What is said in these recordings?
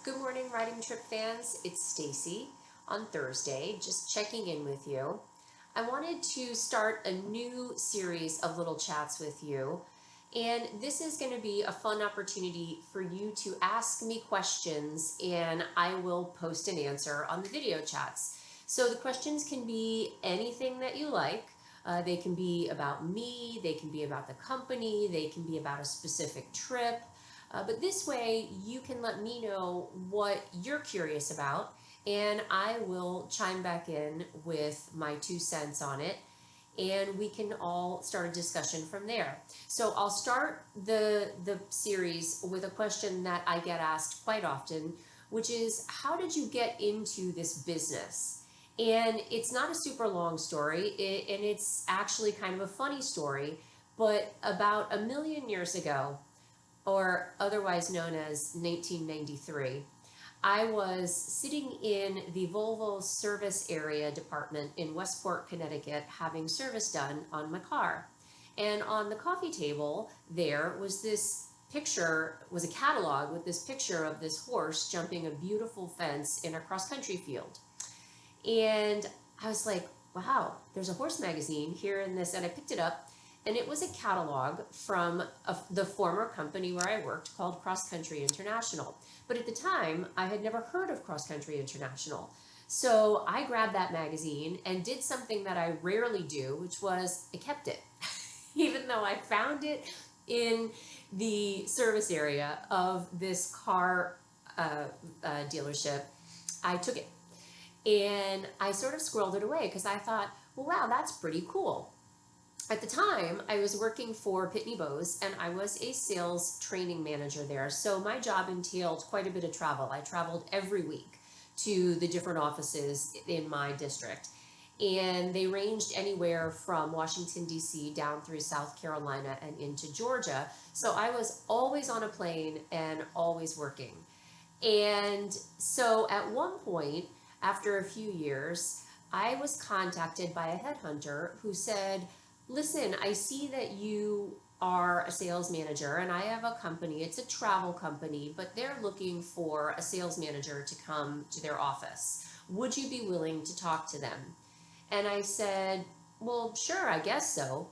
Good morning, Riding Trip fans. It's Stacey on Thursday, just checking in with you. I wanted to start a new series of little chats with you, and this is going to be a fun opportunity for you to ask me questions, and I will post an answer on the video chats. So the questions can be anything that you like. They can be about me, they can be about the company, they can be about a specific trip. But this way, you can let me know what you're curious about, and I will chime back in with my 2 cents on it, and we can all start a discussion from there. So I'll start the series with a question that I get asked quite often, which is, how did you get into this business? And it's not a super long story, and it's actually kind of a funny story, but about a million years ago, or otherwise known as 1993, I was sitting in the Volvo service area department in Westport, Connecticut, having service done on my car. And on the coffee table there was a catalog with this picture of this horse jumping a beautiful fence in a cross-country field. And I was like, wow, there's a horse magazine here in this. And I picked it up, and it was a catalog from the former company where I worked called Cross Country International. But at the time, I had never heard of Cross Country International. So I grabbed that magazine and did something that I rarely do, which was I kept it. Even though I found it in the service area of this car dealership, I took it. And I sort of squirreled it away because I thought, well, wow, that's pretty cool. At the time, I was working for Pitney Bowes, and I was a sales training manager there. So my job entailed quite a bit of travel. I traveled every week to the different offices in my district. And they ranged anywhere from Washington, D.C. down through South Carolina and into Georgia. So I was always on a plane and always working. And so at one point, after a few years, I was contacted by a headhunter who said, listen, I see that you are a sales manager, and I have a company. It's a travel company, but they're looking for a sales manager to come to their office. Would you be willing to talk to them? And I said, well, sure, I guess so.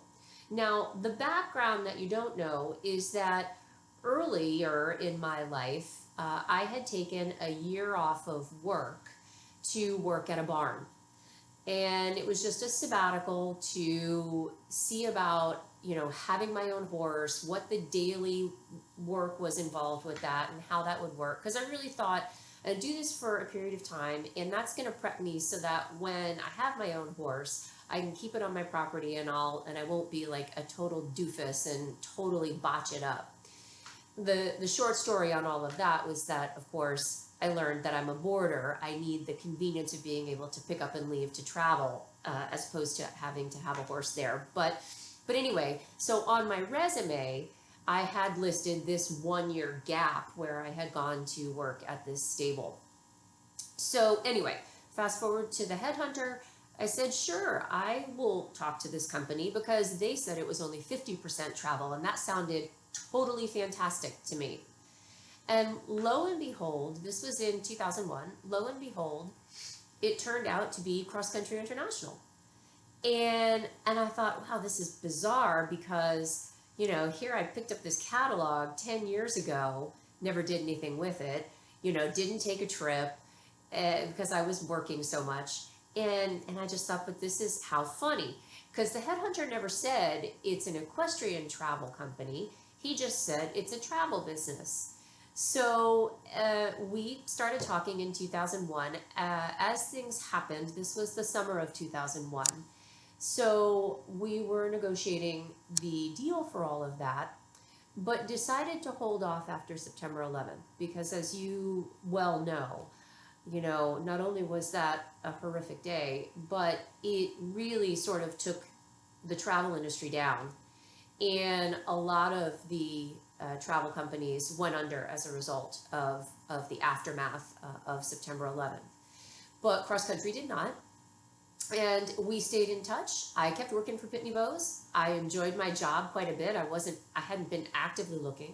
Now, the background that you don't know is that earlier in my life, I had taken a year off of work to work at a barn. And it was just a sabbatical to see about, having my own horse, what the daily work was involved with that and how that would work. Because I really thought I'd do this for a period of time, and that's going to prep me so that when I have my own horse, I can keep it on my property, and I won't be like a total doofus and totally botch it up. The short story on all of that was that, of course, I learned that I'm a boarder. I need the convenience of being able to pick up and leave to travel, as opposed to having to have a horse there. But anyway, so on my resume, I had listed this 1 year gap where I had gone to work at this stable. So anyway, fast forward to the headhunter. I said, sure, I will talk to this company because they said it was only 50% travel, and that sounded totally fantastic to me. And lo and behold, this was in 2001, lo and behold, it turned out to be Cross Country International. And I thought, wow, this is bizarre because, here I picked up this catalog 10 years ago, never did anything with it, didn't take a trip because I was working so much. And I just thought, but this is how funny. Because the headhunter never said it's an equestrian travel company. He just said it's a travel business. So we started talking in 2001. As things happened, this was the summer of 2001. So we were negotiating the deal for all of that, but decided to hold off after September 11th because, as you well know, not only was that a horrific day, but it really sort of took the travel industry down. And a lot of the travel companies went under as a result of the aftermath of September 11th. But Cross Country did not. And we stayed in touch. I kept working for Pitney Bowes. I enjoyed my job quite a bit. I hadn't been actively looking.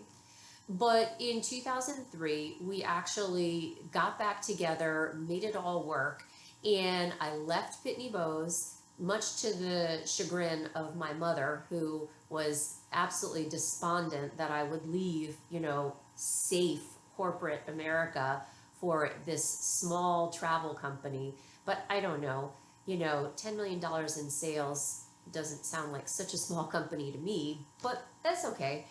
But in 2003, we actually got back together, made it all work, and I left Pitney Bowes, much to the chagrin of my mother, who was absolutely despondent that I would leave, safe corporate America for this small travel company. But I don't know, $10 million in sales doesn't sound like such a small company to me, but that's okay.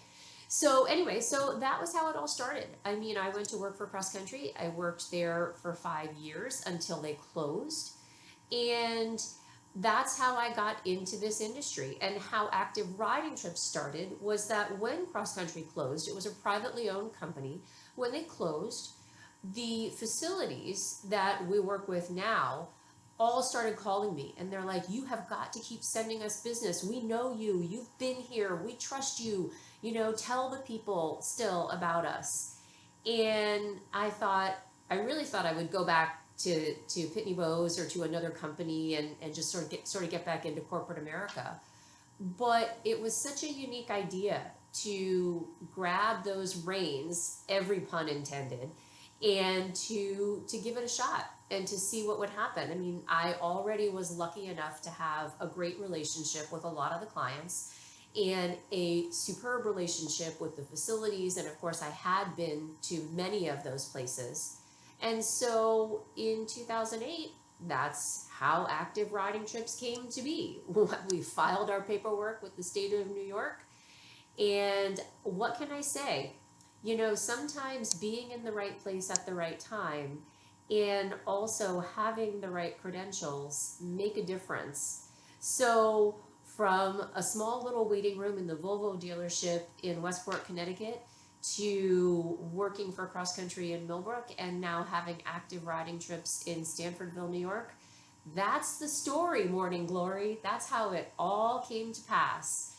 So anyway, so that was how it all started. I mean, I went to work for Cross Country. I worked there for 5 years until they closed. And that's how I got into this industry. And how Active Riding Trips started was that when Cross Country closed, it was a privately owned company. When they closed, the facilities that we work with now all started calling me, and they're like, you have got to keep sending us business. We know you, you've been here, we trust you, tell the people still about us. And I really thought I would go back to Pitney Bowes or to another company, and just sort of get back into corporate America. But it was such a unique idea to grab those reins, every pun intended, and to give it a shot and to see what would happen. I mean, I already was lucky enough to have a great relationship with a lot of the clients and a superb relationship with the facilities. And of course, I had been to many of those places. And so in 2008, that's how Active Riding Trips came to be. We filed our paperwork with the state of New York. And what can I say? Sometimes being in the right place at the right time and also having the right credentials make a difference. So, from a small little waiting room in the Volvo dealership in Westport, Connecticut, to working for Cross Country in Millbrook, and now having Active Riding Trips in Stanfordville, New York, that's the story, Morning Glory. That's how it all came to pass.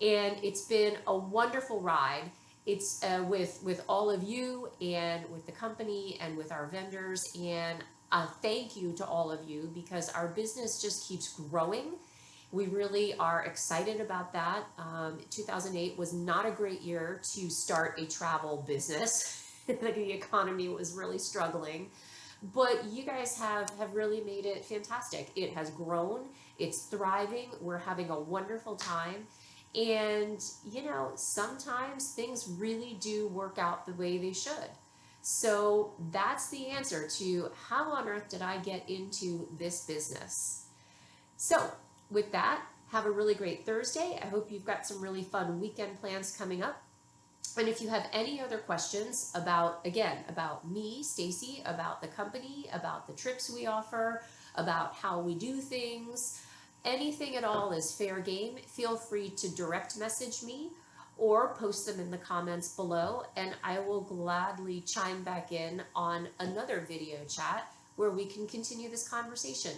And it's been a wonderful ride. It's with all of you and with the company and with our vendors. And thank you to all of you, because our business just keeps growing. We really are excited about that. 2008 was not a great year to start a travel business. The economy was really struggling. But you guys have really made it fantastic. It has grown, it's thriving, we're having a wonderful time. And, sometimes things really do work out the way they should. So that's the answer to how on earth did I get into this business. So, with that, have a really great Thursday. I hope you've got some really fun weekend plans coming up. And if you have any other questions about me, Stacey, about the company, about the trips we offer, about how we do things, anything at all is fair game. Feel free to direct message me or post them in the comments below, and I will gladly chime back in on another video chat where we can continue this conversation.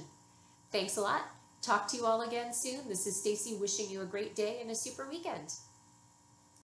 Thanks a lot. Talk to you all again soon. This is Stacey wishing you a great day and a super weekend.